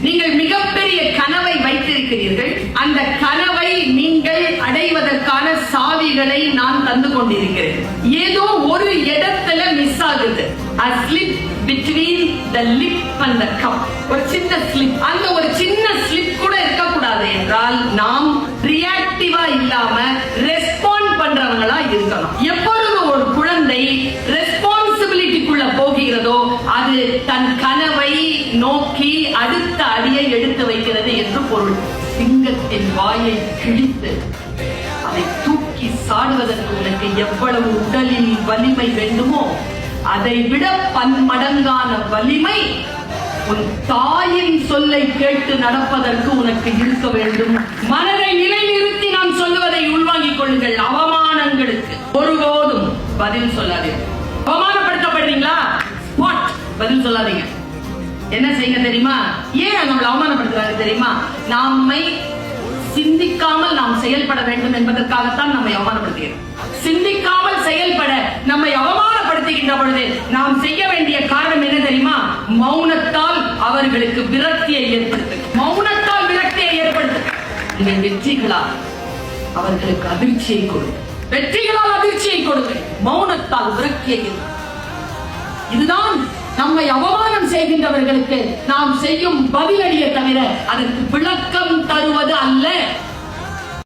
நீங்கள் மிகப்பெரிய கனவை வைத்திருக்கிறீர்கள். அந்த கனவை நீங்கள் அடைவதற்கான சாவிகளை நான் தந்து கொண்டிருக்கிறேன். ஏதோ ஒரு இடத்துல மிஸ் ஆகுது. A slip between the lip and the cup. ஒரு சின்ன ஸ்லிப். அந்த ஒரு சின்ன ஸ்லிப் கூட இருக்கக்கூடாது என்றால் நாம் ரியாக்டிவா இல்லாம ரெஸ்பாண்ட் பண்றவங்களா இருக்கணும். எப்பொழுது ஒரு குழந்தை ரெஸ்பான்சிபிலிட்டிக்குள்ள போகிறதோ அது தன் கனவை நோக்கி அடுத்த அடியை எடுத்து வைக்கிறது என்று பொருள். சிங்கத்தின் வாயை கிழித்து அதை தூக்கி சாடுவதற்கு உனக்கு எவ்வளவு உடலில் வலிமை வேண்டுமோ அதை விட பன்மடங்கான வலிமை உன் தாயின் சொல்லை கேட்டு நடப்பதற்கு உனக்கு இருக்க வேண்டும். மனதை நிலைநிறுத்தி நான் சொல்லுவதை உள்வாங்கிக் கொள்ளுங்கள். அவமானங்களுக்கு ஒருபோதும் பதில் சொல்லாதீர்கள். அவமானப்படுத்தப்படுறீங்களா? பதில் சொல்லாதீங்க. என்ன செய்ய தெரியுமா? ஏன் நம்மளை அவமானப்படுத்துறாங்க தெரியுமா? நம்மை சிந்திக்காமல் நாம் செயல்பட வேண்டும் என்பதற்காகத்தான் நம்மை அவமானப்படுத்துகிறோம். சிந்திக்காமல் செயல்பட நம்மை அவமானப்படுத்துகின்ற பொழுது நாம் செய்ய வேண்டிய காரணம் என்ன தெரியுமா? மௌனத்தால் அவர்களுக்கு விரக்தியை ஏற்படுத்து. மௌனத்தால் விரக்தியை ஏற்படுத்து. நீங்கள் வெற்றிகளால் அவர்களுக்கு அதிர்ச்சியை கொடுங்க. வெற்றிகளால் அதிர்ச்சியை கொடுங்க. மௌனத்தால் விரக்தியை ஏற்படுத்து. இதுதான் நம்மை அவமானம் செய்கின்றவர்களுக்கு நாம் செய்யும் பதிலடியை தவிர அதற்கு விளக்கம் தருவது அல்ல.